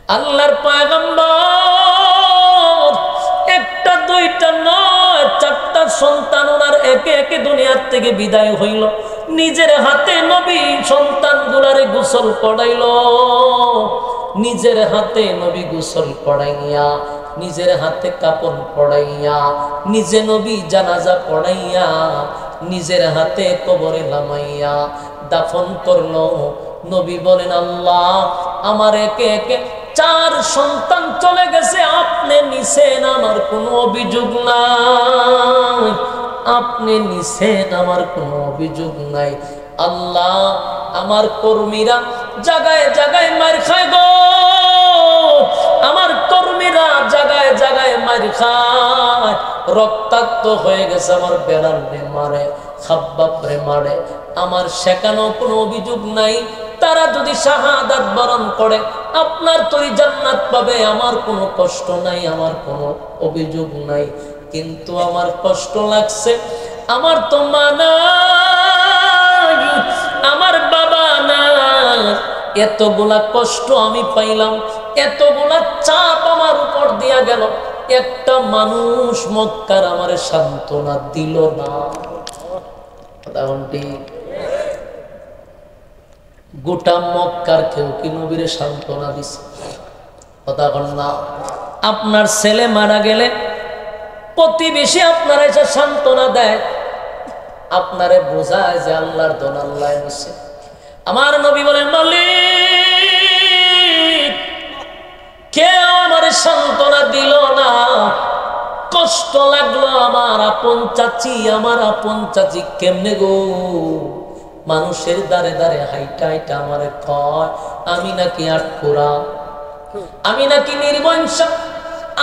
আল্লাহর পয়গম্বর একটা দুইটা নয়, চারটা সন্তান ওনার একে একে দুনিয়ার থেকে বিদায় হইল। নিজের হাতে নবী সন্তানগুলারে গোসল পড়াইল, নিজের হাতে নবী গোসল পড়াইয়া, নিজের হাতে কাপন পড়াইয়া, নিজে নবী জানাজা পড়াইয়া, নিজের হাতে কবরে নামাইয়া দাফন করলো। নবী বলেন, আল্লাহ আমার একে একে 4 সন্তান চলে গেছে, আপনি নিছেন, আমার কোনো অভিযোগ নাই, আপনি নিছেন, আমার কোনো অভিযোগ নাই। আল্লাহ আমার কর্মীরা জায়গায় জায়গায় মার খায় গো, আমার কর্মীরা জায়গায় জায়গায় মার খায়, রক্তাক্ত হয়ে গেছে, আমার বেলাল রে মারে, খাব্বাব রে মারে, আমার সেখানে কোনো অভিযোগ নাই। তারা যদি শাহাদাত বরণ করে আপনার তরি জান্নাত পাবে, আমার কোনো কষ্ট নাই, আমার কোনো অভিযোগ নাই। কিন্তু আমার কষ্ট লাগছে, আমার তো মা নাই, আমার বাবা নাই, এতগুলা কষ্ট আমি পাইলাম, এতগুলা চাপ আমার উপর দিয়া গেল, একটা মানুষ মক্কার আমার সান্ত্বনা দিল না। গোটা মক্কার কেউ কি নবীরে সান্ত্বনা দিছে? কথা বল না। আপনার ছেলে মারা গেলে প্রতিবেশী আপনারা এসে সান্ত্বনা দেয়, আপনারে বোঝায় যে আল্লাহর দন আল্লাহ নিছে। আমার নবী বলেন, মালিক কেউ আমার সান্ত্বনা দিল না, কষ্ট লাগলো। আমার আপন চাচি, আমার আপন চাচি কেমনে গো, মানুষের দ্বারে দ্বারে হাইটা হাইটা আমারে কয় আমি নাকি আটকোরা, আমি নাকি নির্বংশা,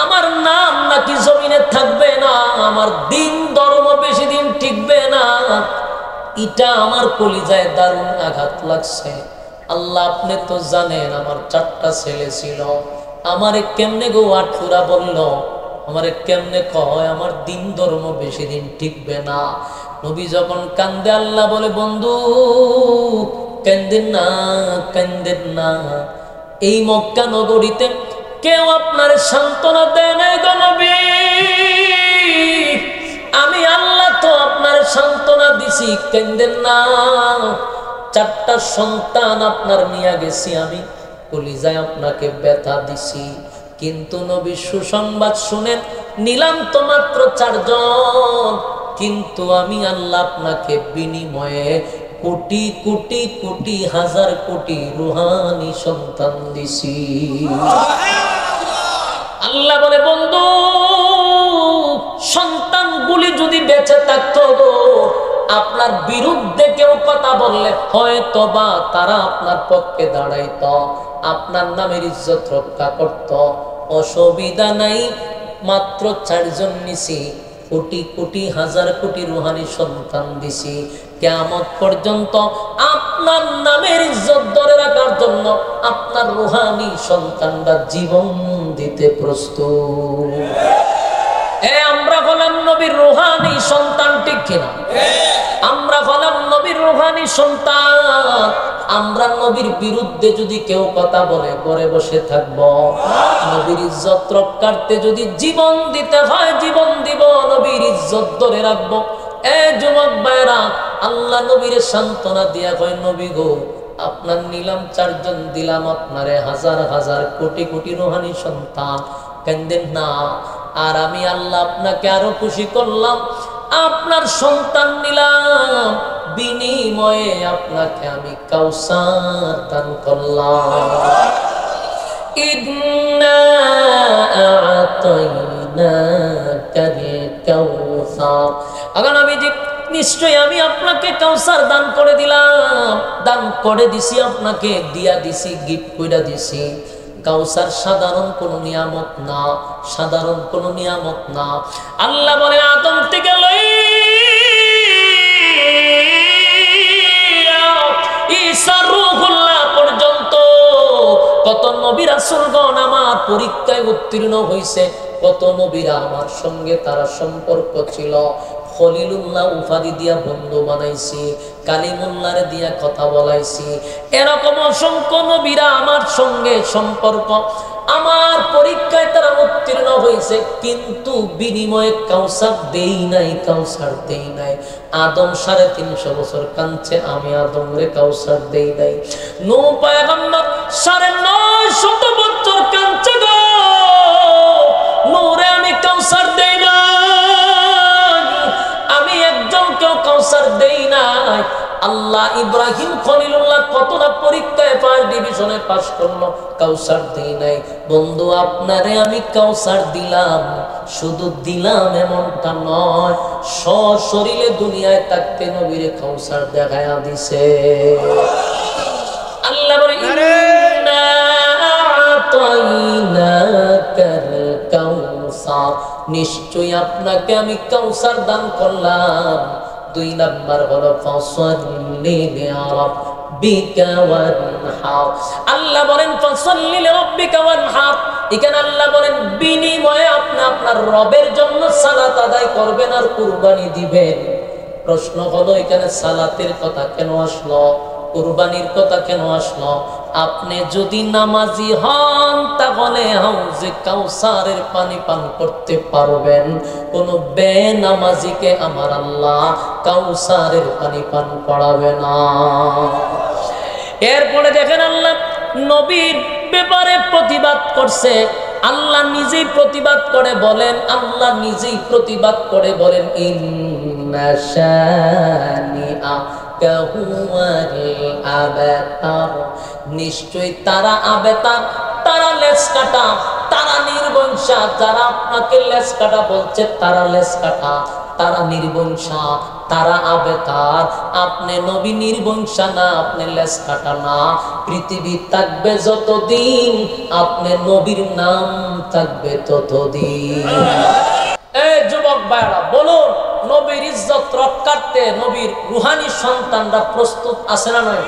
আমার নাম নাকি জমিনে থাকবে না, আমার দিন ধর্ম বেশি দিন টিকবে না। এটা আমার কলিজায় দারুণ আঘাত লাগছে। আল্লাহ আপনি তো জানেন আমার 4টা ছেলে ছিল, আমারে কেমনে গো আটকোরা বলল, আমারে কেমনে কয় আমার দিন ধর্ম বেশি দিন টিকবে না। নবী যখন কান্দে আল্লাহ বলে, বন্ধু কান্দেন না, কান্দেন না, এই মক্কা নগরীতে কেউ আপনার সান্ত্বনা দেয় নাই গো নবী, আমি আল্লাহ তো আপনার সান্ত্বনা দিছি, কান্দেন না। 4টা সন্তান আপনার নিয়ে গেছি আমি, কলিজায় আপনাকে ব্যথা দিছি, কিন্তু নবী সুসংবাদ শুনেন, নিলাম তো মাত্র 4 জন, কিন্তু আমি আল্লাহ আপনাকে বিনিময়ে কোটি কোটি কোটি হাজার কোটি রুহানি সন্তান দিছি। আল্লাহ বলে, বন্ধু সন্তানগুলি যদি বেঁচে থাকতো গো, আপনার বিরুদ্ধে কেউ কথা বললে হয়তো বা তারা আপনার পক্ষে দাঁড়াইতো, আপনার নামের ইজ্জত রক্ষা করত। অসুবিধা নাই, মাত্র 4 জন নিছি, কোটি কোটি হাজার কোটি রুহানি সন্তান দিছি। কিয়ামত পর্যন্ত আপনার নামের ইজ্জত ধরে রাখার জন্য আপনার রুহানি সন্তানরা জীবন দিতে প্রস্তুত। আমরা হলাম নবীর রুহানি সন্তান, ঠিক কিনা? আমরা হলাম নবীর রুহানি সন্তান। আমরা নবীর বিরুদ্ধে যদি কেউ কথা বলে ঘরে বসে থাকব, নবীর ইজ্জত রক্ষার্থে যদি জীবন দিতে হয় জীবন দিব, নবীর ইজ্জত ধরে রাখবো। যুবক ভাইরা, আল্লাহ নবীর সান্ত্বনা দিয়া কয়, নবী গো আপনার নিলাম 4 জন, দিলাম আপনারে হাজার হাজার কোটি কোটি রুহানি সন্তান, কান্দেন না। আর আমি আল্লাহ আপনাকে আরো খুশি করলাম, আপনার সন্তান নিলাম, বিনিময়ে আপনাকে আমি কাউসার দান করলাম। ইন্না আ'তাইনাকাল কাউসার, আগান নবীজি নিশ্চয়ই আমি আপনাকে কাউসার দান করে দিলাম, দান করে দিছি, আপনাকে দিয়া দিছি, গিফট কইরা দিছি। কাউসার সাধারণ কোন নিয়ামত না, সাধারণ কোন নিয়ামত না। আল্লাহ বলে, আদম থেকে ঈসা রূহুল্লাহ পর্যন্ত কত নবী রাসূলগণ আমার পরীক্ষায় উত্তীর্ণ হইছে, কত নবীরা আমার সঙ্গে তারা সম্পর্ক ছিল। খলিলুল্লাহ উপাধি দিয়া বন্ধু বানাইছি, কালিমুল্লাহরে দিয়া কথা বলাইছি, এরকম অসংখ্য নবীরা আমার সঙ্গে সম্পর্ক। আমার পরীক্ষায় তারা উত্তীর্ণ হয়েছে, কিন্তু বিনিময়ে কাউসার দেই নাই, কাউসার দেই নাই। আদম 350 বছর কাঁদছে, আমি আদম রে কাউসার দেই নাই। নূহ পয়গম্বর 950 বছর কাঁদছে গো, নূহ রে আমি কাউসার দেই নাই, আমি একজনকেও কাউসার দেই নাই। আল্লাহ ইব্রাহিম খলিলুল্লাহ কতটা পরীক্ষায় ফার্স্ট ডিভিশনে পাস করলো, কাউসার দেই নাই। বন্ধু আপনারে আমি কাউসার দিলাম, শুধু দিলাম এমনটা নয়, সশরীরে দুনিয়ায় থাকতে নবীরে কাউসার দেখায়া দিছে। আল্লাহ বলে ইন্না আতাইনাকাল কাউসার, নিশ্চয়ই আপনাকে আমি কাউসার দান করলাম। 2 নাম্বার হলো ফাসাল্লি লিরাব্বিকা ওয়ানহার। আল্লাহ বলেন ফাসাল্লি লিরাব্বিকা ওয়ানহার, এখানে আল্লাহ বলেন বিনিময়ে আপনি আপনার রবের জন্য সালাত আদায় করবেন আর কুরবানি দিবেন। প্রশ্ন হলো এখানে সালাতের কথা কেন আসলো, কুরবানির কথা কেন আসলো? আপনি যদি নামাজি হন তাহলে হাউজে কাউসারের পানি পান করতে পারবেন। কোন বেনামাজিকে আমার আল্লাহ কাউসারের পানি পান করাবে না। এরপরে দেখেন আল্লাহ নবীর ব্যাপারে প্রতিবাদ করছে। আল্লাহ নিজেই প্রতিবাদ করে বলেন, আল্লাহ নিজেই প্রতিবাদ করে বলেন ইন্না শানিআকা হুয়াল আবতার, নিশ্চয়ই তারা আবেতার, তারা লেজ কাটা, তারা নির্বংশা। যারা আপনাকে লেজ কাটা বলছে তারা লেজ কাটা, তারা নির্বংশা, তারা আবেতার। আপনি নবী নির্বংশা না, আপনি লেজ কাটা না। পৃথিবী থাকবে যতদিন আপনি নবীর নাম থাকবে ততদিন। এই যুবক ভাইরা বলুন, নবীর ইজ্জত রক্ষার্থে নবীর রুহানি সন্তানরা প্রস্তুত আছে না নয়?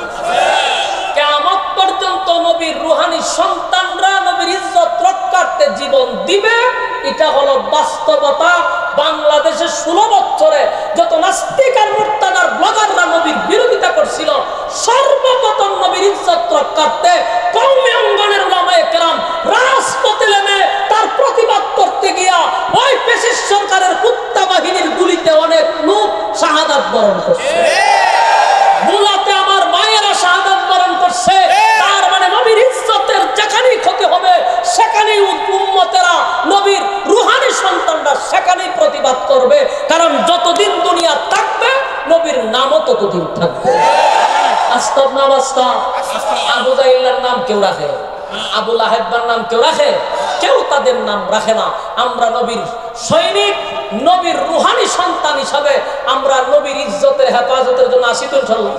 কিয়ামত পর্যন্ত নবীর রুহানি সন্তানরা নবীর ইজ্জত রক্ষার্থে জীবন দিবে, এটা হলো বাস্তবতা। বাংলাদেশে 16 বছরে যত নাস্তিক আর মুরতাদার ব্লগাররা নবীর বিরোধিতা করছিল, সর্বপ্রথম নবীর ইজ্জত রক্ষার্থে কওমি অঙ্গনের উলামায়ে কেরাম রাজপথে নেমে তার প্রতিবাদ করতে গিয়া ওই পেশিস সরকারের কুত্তা বাহিনীর গুলিতে অনেক লোক শাহাদাত বরণ করছে। মুলাতে আমার মায়েরা শাহাদাত বরণ করছে। তার মানে নবীর ইজ্জতের যেখানেই ক্ষতি হবে সেখানেই উম্মতেরা নবীর রুহানি সন্তানরা সেখানেই প্রতিবাদ করবে, কারণ যতদিন দুনিয়া থাকবে নবীর নামও ততদিন থাকবে। বাস্তব না বাস্তব? আবু জাহেলের নাম কেউ রাখে, আবু লাহেবের নাম কেউ রাখে, কেউ তাদের নাম রাখে না। আমরা নবীর সৈনিক, নবীর রুহানি সন্তান হিসাবে আমরা নবীর ইজ্জতের হেফাজতের জন্য আসি তো ইনশাআল্লাহ।